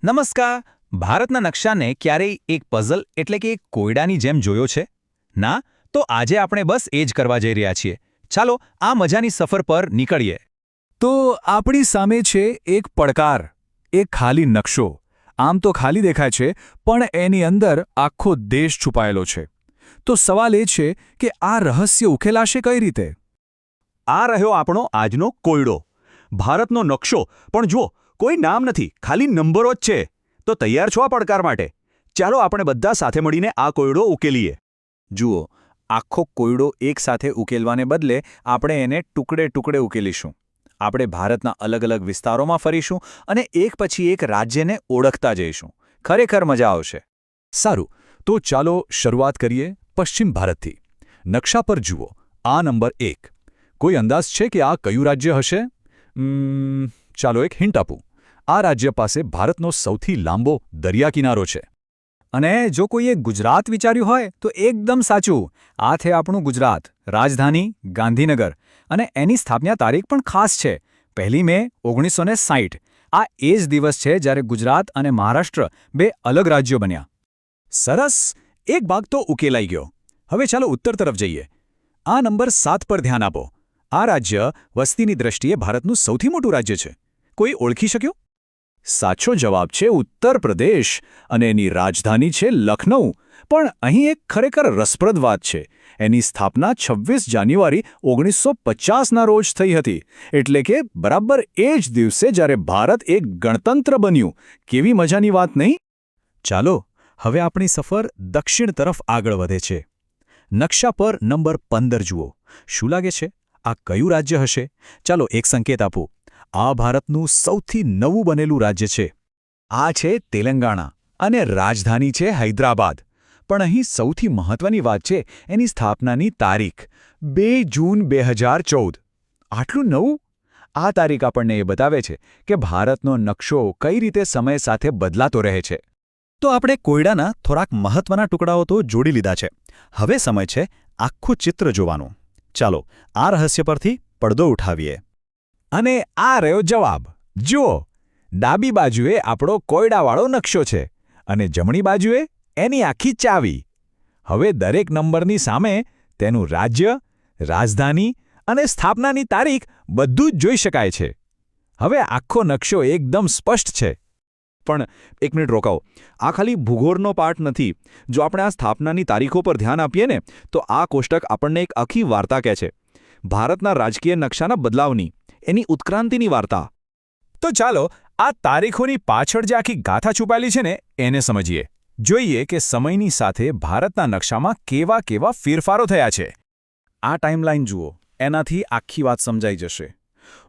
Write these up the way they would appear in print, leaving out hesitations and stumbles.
નમસ્કાર. ભારતના નકશાને ક્યારેય એક પઝલ એટલે કે એક કોયડાની જેમ જોયો છે? ના? તો આજે આપણે બસ એ જ કરવા જઈ રહ્યા છીએ. ચાલો આ મજાની સફર પર નીકળીએ. તો આપણી સામે છે એક પડકાર, એક ખાલી નકશો. આમ તો ખાલી દેખાય છે, પણ એની અંદર આખો દેશ છુપાયેલો છે. તો સવાલ એ છે કે આ રહસ્ય ઉકેલાશે કઈ રીતે? આ રહ્યો આપણો આજનો કોયડો, ભારતનો નકશો. પણ જુઓ, કોઈ નામ નથી, ખાલી નંબરો જ છે. તો તૈયાર છો આ પડકાર માટે? ચાલો આપણે બધા સાથે મળીને આ કોયડો ઉકેલીએ. જુઓ, આખો કોયડો એકસાથે ઉકેલવાને બદલે આપણે એને ટુકડે ટુકડે ઉકેલીશું. આપણે ભારતના અલગ અલગ વિસ્તારોમાં ફરીશું અને એક પછી એક રાજ્યને ઓળખતા જઈશું. ખરેખર મજા આવશે. સારું, તો ચાલો શરૂઆત કરીએ પશ્ચિમ ભારતથી. નકશા પર જુઓ, આ નંબર 1. કોઈ અંદાજ છે કે આ કયું રાજ્ય હશે? ચાલો એક હિન્ટ આપું. આ રાજ્ય પાસે ભારતનો સૌથી લાંબો દરિયા કિનારો છે. અને જો કોઈએ ગુજરાત વિચાર્યું હોય તો એકદમ સાચું. આ છે આપણું ગુજરાત, રાજધાની ગાંધીનગર. અને એની સ્થાપના તારીખ પણ ખાસ છે, 1 મે 1960. આ એ જ દિવસ છે જ્યારે ગુજરાત અને મહારાષ્ટ્ર બે અલગ રાજ્યો બન્યા. સરસ, એક ભાગ તો ઉકેલાઈ ગયો. હવે ચાલો ઉત્તર તરફ જઈએ. આ નંબર 7 પર ધ્યાન આપો. આ રાજ્ય વસ્તીની દ્રષ્ટિએ ભારતનું સૌથી મોટું રાજ્ય છે. કોઈ ઓળખી શક્યો? સાચો જવાબ છે ઉત્તર પ્રદેશ, અને એની રાજધાની છે લખનઉ. પણ અહીં એક ખરેખર રસપ્રદ વાત છે. એની સ્થાપના 26 જાન્યુઆરી 1950ના રોજ થઈ હતી, એટલે કે બરાબર એ જ દિવસે જ્યારે ભારત એક ગણતંત્ર બન્યું. કેવી મજાની વાત નહીં? ચાલો હવે આપણી સફર દક્ષિણ તરફ આગળ વધે છે. નકશા પર નંબર 15 જુઓ. શું લાગે છે આ કયું રાજ્ય હશે? ચાલો એક સંકેત આપું. આ ભારતનું સૌથી નવું બનેલું રાજ્ય છે. આ છે તેલંગાણા અને રાજધાની છે હૈદરાબાદ. પણ અહીં સૌથી મહત્વની વાત છે એની સ્થાપનાની તારીખ, 2 જૂન 2014. આટલું નવું? આ તારીખ આપણને એ બતાવે છે કે ભારતનો નકશો કઈ રીતે સમય સાથે બદલાતો રહે છે. તો આપણે કોયડાના થોડાક મહત્વના ટુકડાઓ તો જોડી લીધા છે. હવે સમય છે આખું ચિત્ર જોવાનું. ચાલો આ રહસ્ય પરથી પડદો ઉઠાવીએ. અને આ રહ્યો જવાબ. જુઓ, ડાબી બાજુએ આપણો કોયડાવાળો નકશો છે અને જમણી બાજુએ એની આખી ચાવી. હવે દરેક નંબરની સામે તેનું રાજ્ય, રાજધાની અને સ્થાપનાની તારીખ બધું જ જોઈ શકાય છે. હવે આખો નકશો એકદમ સ્પષ્ટ છે. પણ એક મિનિટ રોકાઓ. આ ખાલી ભૂગોળનો પાઠ નથી. જો આપણે આ સ્થાપનાની તારીખો પર ધ્યાન આપીએ ને, તો આ કોષ્ટક આપણને એક આખી વાર્તા કહે છે. ભારતના રાજકીય નકશાના બદલાવની, એની ઉત્ક્રાંતિની વાર્તા. તો ચાલો આ તારીખોની પાછળ જે આખી ગાથા છુપાયેલી છે ને એને સમજીએ. જોઈએ કે સમયની સાથે ભારતના નકશામાં કેવા કેવા ફેરફારો થયા છે. આ ટાઈમલાઈન જુઓ, એનાથી આખી વાત સમજાઈ જશે.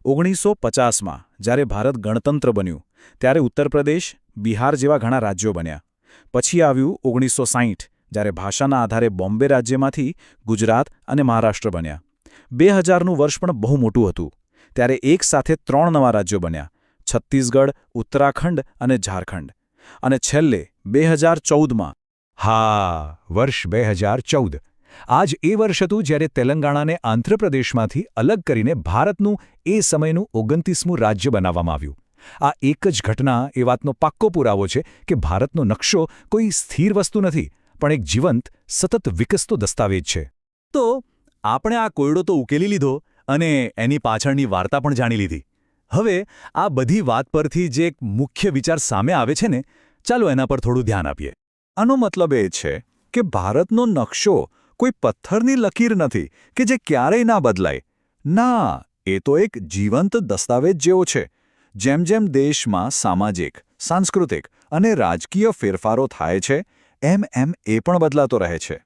1950માં જ્યારે ભારત ગણતંત્ર બન્યું ત્યારે ઉત્તર પ્રદેશ, બિહાર જેવા ઘણા રાજ્યો બન્યા. પછી આવ્યું 1960, જ્યારે ભાષાના આધારે બોમ્બે રાજ્યમાંથી ગુજરાત અને મહારાષ્ટ્ર બન્યા. 2000નું વર્ષ પણ બહુ મોટું હતું. ત્યારે એક સાથે 3 નવા રાજ્યો બન્યા: છત્તીસગઢ, ઉત્તરાખંડ અને ઝારખંડ. અને છેલ્લે 2014માં, હા, વર્ષ 2014, આ જ એ વર્ષ હતું જ્યારે તેલંગાણાને આંધ્રપ્રદેશમાંથી અલગ કરીને ભારતનું એ સમયનું 29મું રાજ્ય બનાવવામાં આવ્યું. આ એક જ ઘટના એ વાતનો પાક્કો પુરાવો છે કે ભારતનો નકશો કોઈ સ્થિર વસ્તુ નથી, પણ એક જીવંત, સતત વિકસતો દસ્તાવેજ છે. તો આપણે આ કોયડો તો ઉકેલી લીધો અને એની પાછળની વાર્તા પણ જાણી લીધી. હવે આ બધી વાત પરથી જે એક મુખ્ય વિચાર સામે આવે છે ને, ચાલો એના પર થોડું ધ્યાન આપીએ. આનો મતલબ એ છે કે ભારતનો નકશો કોઈ પથ્થરની લકીર નથી કે જે ક્યારેય ના બદલાય. ના, એ તો એક જીવંત દસ્તાવેજ જેવો છે. જેમ જેમ દેશમાં સામાજિક, સાંસ્કૃતિક અને રાજકીય ફેરફારો થાય છે, એમ એમ એ પણ બદલાતો રહે છે.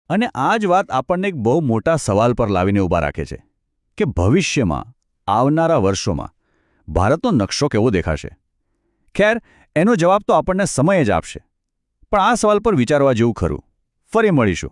અને આ જ વાત આપણને એક બહુ મોટા સવાલ પર લાવીને ઊભા રાખે છે કે ભવિષ્યમાં, આવનારા વર્ષોમાં ભારતનો નકશો કેવો દેખાશે? ખેર, એનો જવાબ તો આપણને સમય જ આપશે. પણ આ સવાલ પર વિચારવા જેવું ખરું. ફરી મળીશું.